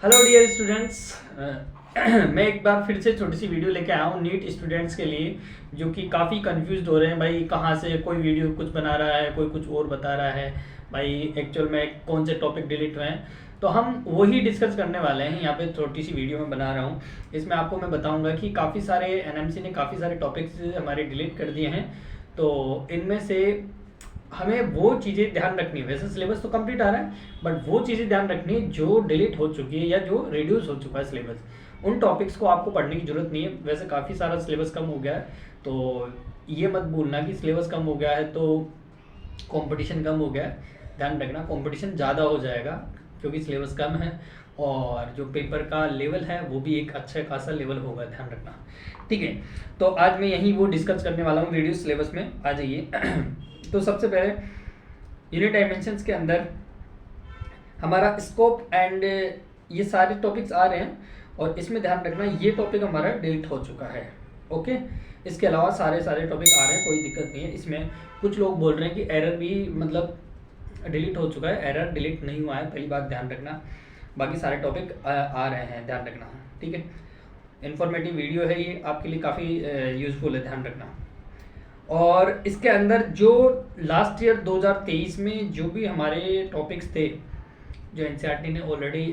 Hello dear students. मैं एक बार फिर से छोटी सी वीडियो लेके आया हूँ नीट स्टूडेंट्स के लिए, जो कि काफ़ी कंफ्यूज हो रहे हैं भाई, कहाँ से कोई वीडियो कुछ बना रहा है, कोई कुछ और बता रहा है भाई, एक्चुअल में कौन से टॉपिक डिलीट हुए हैं। तो हम वही डिस्कस करने वाले हैं यहाँ पे, छोटी सी वीडियो में बना रहा हूँ। इसमें आपको मैं बताऊँगा कि काफ़ी सारे एनएमसी ने काफ़ी सारे टॉपिक्स हमारे डिलीट कर दिए हैं। तो इनमें से हमें वो चीज़ें ध्यान रखनी है। वैसे सिलेबस तो कंप्लीट आ रहा है, बट वो चीज़ें ध्यान रखनी है जो डिलीट हो चुकी है या जो रिड्यूस हो चुका है सिलेबस। उन टॉपिक्स को आपको पढ़ने की ज़रूरत नहीं है। वैसे काफ़ी सारा सिलेबस कम हो गया है, तो ये मत भूलना कि सिलेबस कम हो गया है तो कंपटीशन कम हो गया है। ध्यान रखना, कंपटीशन ज़्यादा हो जाएगा क्योंकि सिलेबस कम है, और जो पेपर का लेवल है वो भी एक अच्छा खासा लेवल होगा, ध्यान रखना। ठीक है, तो आज मैं यही वो डिस्कस करने वाला हूँ रिड्यूस सिलेबस में। आ जाइए। तो सबसे पहले यूनिट डायमेंशंस के अंदर हमारा स्कोप एंड ये सारे टॉपिक्स आ रहे हैं, और इसमें ध्यान रखना ये टॉपिक हमारा डिलीट हो चुका है। ओके, इसके अलावा सारे टॉपिक आ रहे हैं, कोई दिक्कत नहीं है। इसमें कुछ लोग बोल रहे हैं कि एरर भी मतलब डिलीट हो चुका है, एरर डिलीट नहीं हुआ है, पहली बात ध्यान रखना। बाकी सारे टॉपिक आ रहे हैं, ध्यान रखना। ठीक है, इन्फॉर्मेटिव वीडियो है ये, आपके लिए काफ़ी यूज़फुल है, ध्यान रखना। और इसके अंदर जो लास्ट ईयर 2023 में जो भी हमारे टॉपिक्स थे, जो एनसीईआरटी ने ऑलरेडी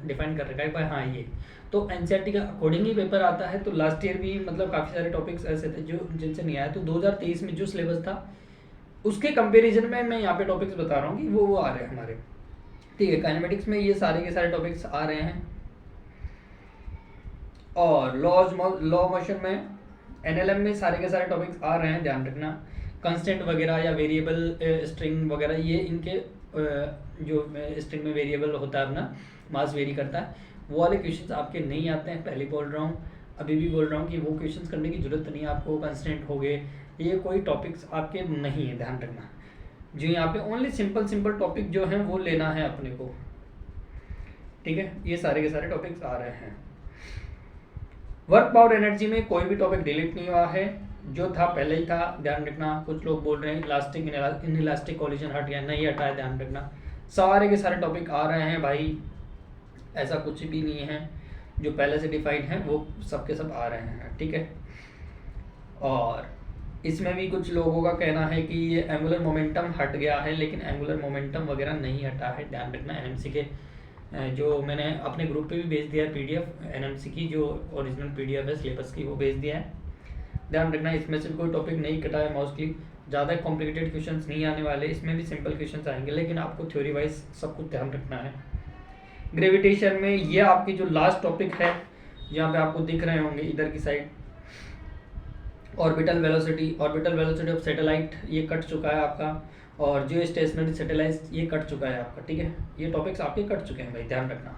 डिफाइन कर रखा है भाई, हाँ ये तो एनसीईआरटी का अकॉर्डिंग ही पेपर आता है। तो लास्ट ईयर भी मतलब काफ़ी सारे टॉपिक्स ऐसे थे जो जिनसे नहीं आया। तो 2023 में जो सिलेबस था उसके कंपैरिजन में मैं यहाँ पे टॉपिक्स बता रहा हूँ कि वो आ रहे हैं हमारे। ठीक है, काइनेमेटिक्स में ये सारे के सारे टॉपिक्स आ रहे हैं, और लॉ मोशन में एनएलएम में सारे के सारे टॉपिक्स आ रहे हैं, ध्यान रखना। कंस्टेंट वगैरह या वेरिएबल स्ट्रिंग वगैरह, ये इनके जो स्ट्रिंग में वेरिएबल होता है अपना मास वेरी करता है, वो वाले क्वेश्चंस आपके नहीं आते हैं। पहले बोल रहा हूँ, अभी भी बोल रहा हूँ कि वो क्वेश्चंस करने की ज़रूरत नहीं है आपको। कंस्टेंट हो गए, ये कोई टॉपिक्स आपके नहीं है, ध्यान रखना। जो यहाँ पे ओनली सिंपल टॉपिक जो हैं वो लेना है अपने को। ठीक है, ये सारे के सारे टॉपिक्स आ रहे हैं। वर्क पावर एनर्जी में कोई भी टॉपिक डिलीट नहीं हुआ है, जो था पहले ही था, ध्यान रखना। कुछ लोग बोल रहे हैं इलास्टिक इनइलास्टिक कॉलिजन हट गया, नहीं हटा है, ध्यान रखना। सारे के सारे टॉपिक आ रहे हैं भाई, ऐसा कुछ भी नहीं है। जो पहले से डिफाइंड है वो सब के सब आ रहे हैं। ठीक है, और इसमें भी कुछ लोगों का कहना है कि ये एंगुलर मोमेंटम हट गया है, लेकिन एंगुलर मोमेंटम वगैरह नहीं हटा है, ध्यान रखना। एनएमसी के जो मैंने अपने ग्रुप पे भी भेज दिया है पीडीएफ, एनएमसी की जो ओरिजिनल पीडीएफ है सिलेबस की, वो भेज दिया है, ध्यान रखना। इसमें से कोई टॉपिक नहीं कटा है मोस्टली, ज़्यादा कॉम्प्लिकेटेड क्वेश्चंस नहीं आने वाले, इसमें भी सिंपल क्वेश्चंस आएंगे, लेकिन आपको थ्योरी वाइज सब कुछ ध्यान रखना है। ग्रेविटेशन में ये आपकी जो लास्ट टॉपिक है, यहाँ पे आपको दिख रहे होंगे इधर की side, orbital velocity of satellite, ये कट चुका है आपका, और जो स्टेशनरी सैटेलाइट ये कट चुका है आपका। ठीक है, ये टॉपिक्स आपके कट चुके हैं भाई, ध्यान रखना।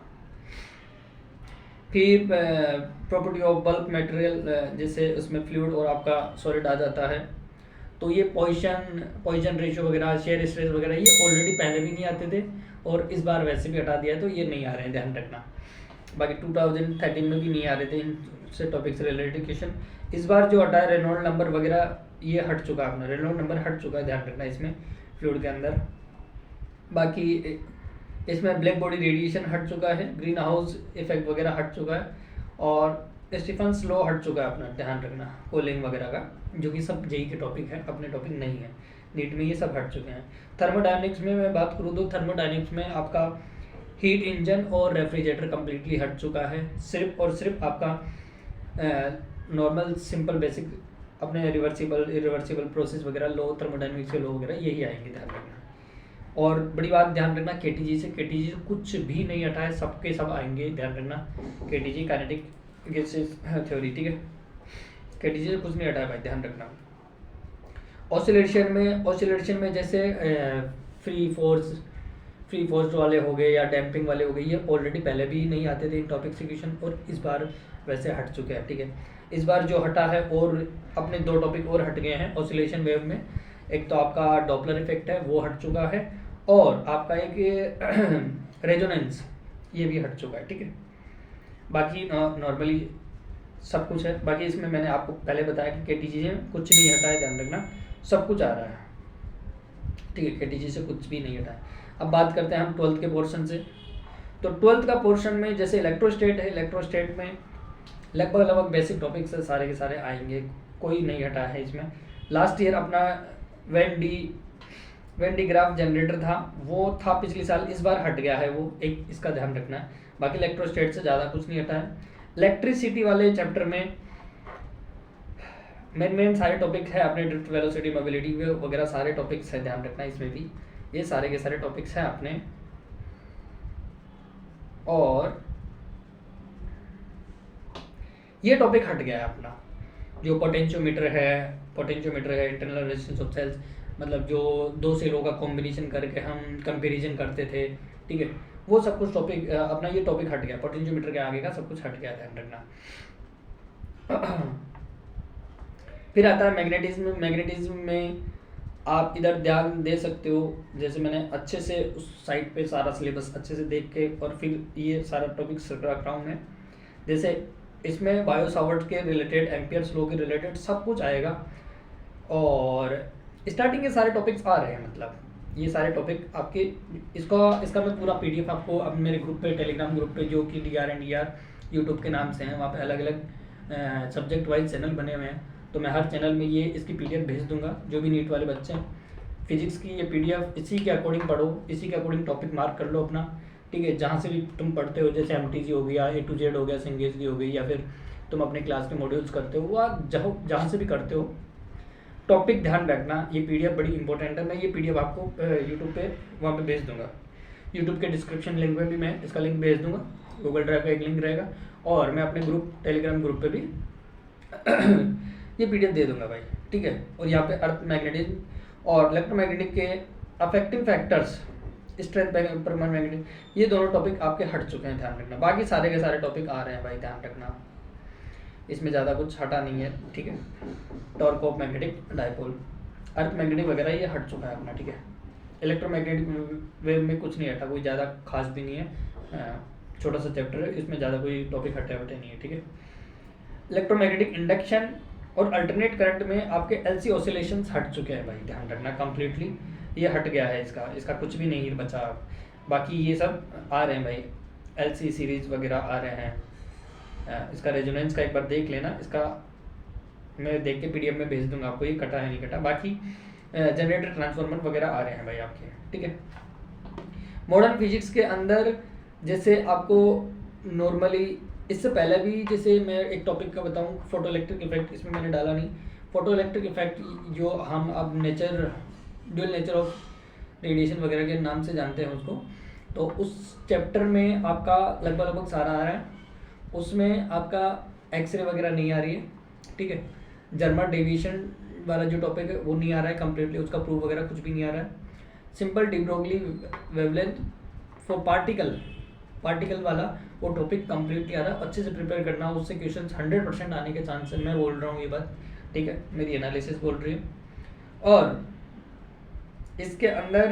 फिर प्रॉपर्टी ऑफ बल्क मटेरियल, जैसे उसमें फ्लूइड और आपका सॉलिड आ जाता है, तो ये पॉइजन रेशियो वगैरह, शेयर स्ट्रेस वगैरह, ये ऑलरेडी पहले भी नहीं आते थे, और इस बार वैसे भी हटा दिया है, तो ये नहीं आ रहे हैं, ध्यान रखना। बाकी 2013 में भी नहीं आ रहे थे इनसे टॉपिक से रिलेटेड क्वेश्चन। इस बार जो हटा है रेनॉल्ड नंबर वगैरह, ये हट चुका है अपना, रेनॉल्ड नंबर हट चुका है, ध्यान रखना इसमें फ्लूइड के अंदर। बाकी इसमें ब्लैक बॉडी रेडिएशन हट चुका है, ग्रीन हाउस इफेक्ट वगैरह हट चुका है, और स्टीफन्स लॉ हट चुका है अपना, ध्यान रखना, कूलिंग वगैरह का, जो कि सब जेई के टॉपिक है, अपने टॉपिक नहीं है। नीट में ये सब हट चुके हैं। थर्मोडायनेमिक्स में मैं बात करूँ तो थर्मोडायनेमिक्स में आपका हीट इंजन और रेफ्रिजरेटर कम्प्लीटली हट चुका है। सिर्फ और सिर्फ आपका नॉर्मल सिंपल बेसिक अपने रिवर्सिबल प्रोसेस वगैरह, लो थर्मोडायनेमिक्स के लो वगैरह, यही आएंगे, ध्यान रखना। और बड़ी बात ध्यान रखना, केटीजी से कुछ भी नहीं हटा है, सबके सब आएंगे, ध्यान रखना। केटीजी काइनेटिक गैसेस थ्योरी, ठीक है, केटीजी से कुछ नहीं हटा है भाई, ध्यान रखना। ऑसिलेशन में जैसे फ्री फोर्स वाले हो गए या डैम्पिंग वाले हो गए, ये ऑलरेडी पहले भी नहीं आते थे इन टॉपिक से क्वेश्चन, और इस बार वैसे हट चुके हैं। ठीक है, इस बार जो हटा है, और अपने 2 टॉपिक और हट गए हैं ऑसिलेशन वेव में। एक तो आपका डॉपलर इफेक्ट है, वो हट चुका है, और आपका एक रेजोनेंस, ये भी हट चुका है। ठीक है, बाकी नॉर्मली सब कुछ है। बाकी इसमें मैंने आपको पहले बताया कि केटीजी में कुछ नहीं हटा है, ध्यान रखना, सब कुछ आ रहा है। ठीक है, केटीजी से कुछ भी नहीं हटा है। अब बात करते हैं हम 12th के पोर्शन से। तो 12th का पोर्शन में जैसे इलेक्ट्रोस्टेट है, इलेक्ट्रोस्टेट में लगभग बेसिक टॉपिक्स सारे के सारे आएंगे, कोई नहीं हटा है इसमें। लास्ट ईयर अपना वेन डी ग्राफ जनरेटर था, वो था पिछले साल, इस बार हट गया है वो, एक इसका ध्यान रखना है। बाकी इलेक्ट्रोस्टेट से ज़्यादा कुछ नहीं हटा है। इलेक्ट्रिसिटी वाले चैप्टर में मेन सारे टॉपिक है अपने, ड्रिफ्ट, वेलोसिटी, मोबिलिटी वगैरह सारे टॉपिक्स है, ध्यान रखना है इसमें भी, ये सारे के सारे टॉपिक्स हैं अपने। और ये टॉपिक हट गया है अपना, जो पोटेंशियोमीटर है, इंटरनल रेजिस्टेंस ऑफ सेल्स, मतलब जो दो सेलों का कॉम्बिनेशन करके हम कंपैरिजन करते थे, ठीक है, वो सब कुछ टॉपिक अपना ये टॉपिक हट गया, पोटेंशियोमीटर के आगे का सब कुछ हट गया, ध्यान रखना। फिर आता है मैग्नेटिज्म। मैग्नेटिज्म में आप इधर ध्यान दे सकते हो, जैसे मैंने अच्छे से उस साइट पे सारा सिलेबस अच्छे से देख के और फिर ये सारा टॉपिक रखा हूँ मैं। जैसे इसमें बायो सावर्ट के रिलेटेड, एम्पियर्स लॉ के रिलेटेड सब कुछ आएगा, और स्टार्टिंग के सारे टॉपिक्स आ रहे हैं, मतलब ये सारे टॉपिक आपके, इसका मैं पूरा PDF आपको अब मेरे ग्रुप पे, टेलीग्राम ग्रुप पे, जो कि DRNDR यूट्यूब के नाम से हैं, वहाँ पे अलग अलग सब्जेक्ट वाइज चैनल बने हुए हैं, तो मैं हर चैनल में ये इसकी PDF भेज दूंगा। जो भी नीट वाले बच्चे हैं, फिजिक्स की ये PDF इसी के अकॉर्डिंग पढ़ो, इसी के अकॉर्डिंग टॉपिक मार्क कर लो अपना, ठीक है। जहाँ से भी तुम पढ़ते हो, जैसे MTG हो गया, A to Z हो गया, सिंगेज की हो गई, या फिर तुम अपने क्लास के मॉड्यूल्स करते हो, वो जहाँ से भी करते हो, टॉपिक ध्यान रखना। ये PDF बड़ी इंपॉर्टेंट है। मैं ये PDF आपको यूट्यूब पे वहाँ पे भेज दूंगा, यूट्यूब के डिस्क्रिप्शन लिंक में भी मैं इसका लिंक भेज दूंगा, गूगल ड्राइव का एक लिंक रहेगा, और मैं अपने ग्रुप, टेलीग्राम ग्रुप पे भी ये PDF दे दूंगा भाई, ठीक है। और यहाँ पे अर्थ मैग्नेटिज्म और इलेक्ट्रोमैग्नेटिक के affecting factors, strength permanent magnetic, ये दोनों टॉपिक आपके हट चुके हैं, ध्यान रखना। बाकी सारे के सारे टॉपिक आ रहे हैं भाई, ध्यान रखना, इसमें ज़्यादा कुछ हटा नहीं है, ठीक है। Torque of magnetic dipole, earth magnetic वगैरह ये हट चुका है अपना, ठीक है। इलेक्ट्रोमैग्नेटिक वेव में कुछ नहीं हटा, कोई ज़्यादा खास भी नहीं है, छोटा सा चैप्टर है, इसमें ज़्यादा कोई टॉपिक हटे नहीं है, ठीक है। इलेक्ट्रोमैग्नेटिक इंडक्शन और अल्टरनेट करंट में आपके LC ऑसिलेशंस हट चुके हैं भाई, ध्यान रखना, कम्प्लीटली ये हट गया है, इसका कुछ भी नहीं बचा। बाकी ये सब आ रहे हैं भाई, LC सीरीज वगैरह आ रहे हैं। इसका रेजोनेंस का एक बार देख लेना, इसका मैं देख के PDF में भेज दूंगा आपको, ये कटा है नहीं कटा। बाकी जनरेटर, ट्रांसफार्मर वगैरह आ रहे हैं भाई आपके, ठीक है। मॉडर्न फिजिक्स के अंदर जैसे आपको नॉर्मली, इससे पहले भी जैसे मैं एक टॉपिक का बताऊं, फोटो इलेक्ट्रिक इफेक्ट, इसमें मैंने डाला नहीं। फोटो इलेक्ट्रिक इफेक्ट जो हम अब ड्यूअल नेचर ऑफ रेडिएशन वगैरह के नाम से जानते हैं उसको, तो उस चैप्टर में आपका लगभग सारा आ रहा है। उसमें आपका एक्सरे वगैरह नहीं आ रही है, ठीक है। जर्मन डेविएशन वाला जो टॉपिक है वो नहीं आ रहा है कम्प्लीटली, उसका प्रूफ वगैरह कुछ भी नहीं आ रहा है। Simple de Broglie wavelength for particle वाला वो टॉपिक कम्प्लीटली आ रहा है, अच्छे से प्रिपेयर करना, उससे क्वेश्चन 100% आने के चांस है, मैं बोल रहा हूँ ये बात, ठीक है, मेरी एनालिसिस बोल रही है। और इसके अंदर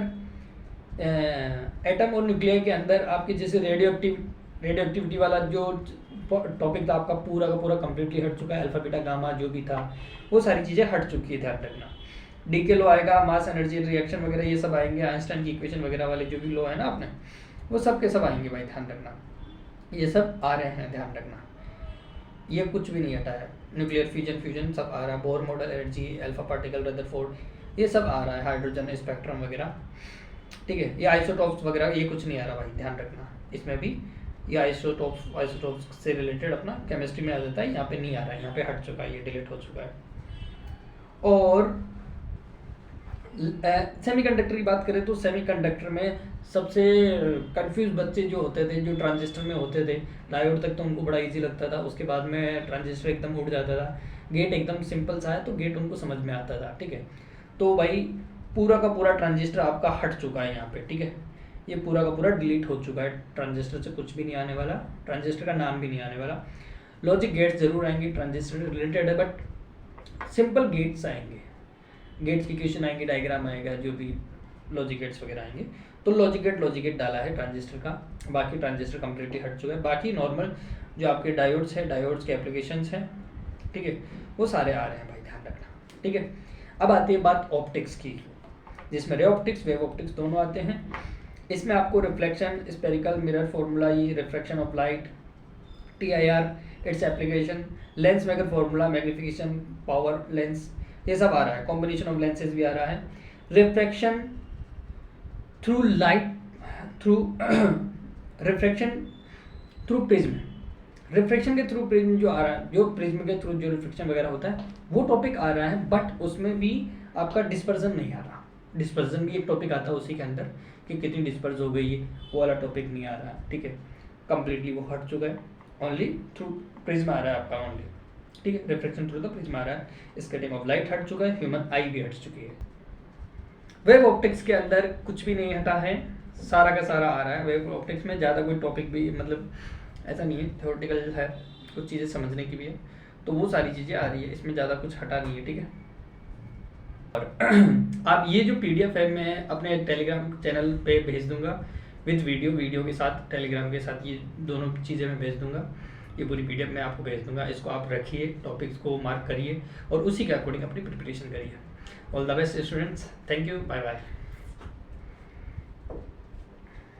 एटम और न्यूक्लियर के अंदर आपके जैसे रेडियोएक्टिविटी वाला जो टॉपिक था आपका पूरा का पूरा कम्प्लीटली हट चुका है। अल्फा बीटा गामा जो भी था वो सारी चीज़ें हट चुकी है, ध्यान रखना। डी के लॉ आएगा, मास एनर्जी रिएक्शन वगैरह ये सब आएंगे, आइंस्टाइन की इक्वेशन वगैरह वाले जो भी लॉ है ना आपने, वो सब के सब आएंगे भाई, ध्यान रखना। ये सब आ रहे हैं, ध्यान रखना, ये कुछ भी नहीं हटा है। न्यूक्लियर फ्यूजन सब आ रहा है, Bohr model energy, alpha particle, Rutherford, ये सब आ रहा है, हाइड्रोजन स्पेक्ट्रम वगैरह, ठीक है। ये आइसोटॉप्स वगैरह ये कुछ नहीं आ रहा भाई, ध्यान रखना। इसमें भी ये आइसोटॉप्स से रिलेटेड अपना केमिस्ट्री में आ जाता है, यहाँ पे नहीं आ रहा है, यहाँ पे हट चुका है, ये डिलीट हो चुका है। और सेमीकंडक्टर की बात करें तो सेमीकंडक्टर में सबसे कंफ्यूज बच्चे जो होते थे, जो ट्रांजिस्टर में होते थे, डायोड तक तो उनको बड़ा इजी लगता था, उसके बाद में ट्रांजिस्टर एकदम उड़ जाता था, गेट एकदम सिंपल सा है तो गेट उनको समझ में आता था, ठीक है। तो भाई पूरा का पूरा ट्रांजिस्टर आपका हट चुका है यहाँ पे, ठीक है। ये पूरा का पूरा डिलीट हो चुका है, ट्रांजिस्टर से कुछ भी नहीं आने वाला, ट्रांजिस्टर का नाम भी नहीं आने वाला। लॉजिक गेट्स जरूर आएंगे, ट्रांजिस्टर रिलेटेड है, बट सिंपल गेट्स आएंगे, गेट्स की इक्वेशन आएंगे, डायग्राम आएगा, जो भी लॉजिक गेट्स वगैरह आएंगे। तो लॉजिक गेट डाला है ट्रांजिस्टर का, बाकी ट्रांजिस्टर कम्प्लीटली हट चुका है। बाकी नॉर्मल जो आपके डायोड्स है, डायोड्स के एप्लीकेशंस हैं, ठीक है, वो सारे आ रहे हैं भाई, ध्यान रखना, ठीक है। अब आती है बात ऑप्टिक्स की, जिसमें रे ऑप्टिक्स, वेव ऑप्टिक्स दोनों आते हैं। इसमें आपको रिफ्लेक्शन, स्पेरिकल मिरर फॉर्मूला, ये refraction of light, TIR, its application, lens maker formula, magnification, power lens, ये सब आ रहा है। कॉम्बिनेशन ऑफ लेंसेज भी आ रहा है। Refraction through light, through refraction through prism, refraction के थ्रू प्रिज्म जो आ रहा है, जो प्रिज्म के थ्रू जो रिफ्रैक्शन वगैरह होता है वो टॉपिक आ रहा है, बट उसमें भी आपका डिस्पर्जन नहीं आ रहा। डिस्पर्जन भी एक टॉपिक आता है उसी के अंदर कि कितनी डिस्पर्स हो गई है, वो वाला टॉपिक नहीं आ रहा है, ठीक है, कंप्लीटली वो हट चुका है। ओनली थ्रू प्रिज्म आ रहा है आपका ओनली, ठीक है, रिफ्रैक्शन थ्रू द प्रिज्म आ रहा है। इसका टाइम ऑफ लाइट हट चुका है, ह्यूमन आई भी हट चुकी है। वेव ऑप्टिक्स के अंदर कुछ भी नहीं हटा है, सारा का सारा आ रहा है। वेव ऑप्टिक्स में ज़्यादा कोई टॉपिक भी मतलब ऐसा नहीं है, थ्योरेटिकल है, कुछ चीज़ें समझने की भी है, तो वो सारी चीज़ें आ रही है, इसमें ज़्यादा कुछ हटा नहीं है, ठीक है। और आप ये जो PDF है मैं अपने टेलीग्राम चैनल पे भेज दूंगा विद वीडियो के साथ, टेलीग्राम के साथ ये दोनों चीज़ें मैं भेज दूंगा। ये पूरी PDF मैं आपको भेज दूंगा, इसको आप रखिए, टॉपिक्स को मार्क करिए और उसी के अकॉर्डिंग अपनी प्रिपरेशन करिए। All the best students, thank you, bye bye.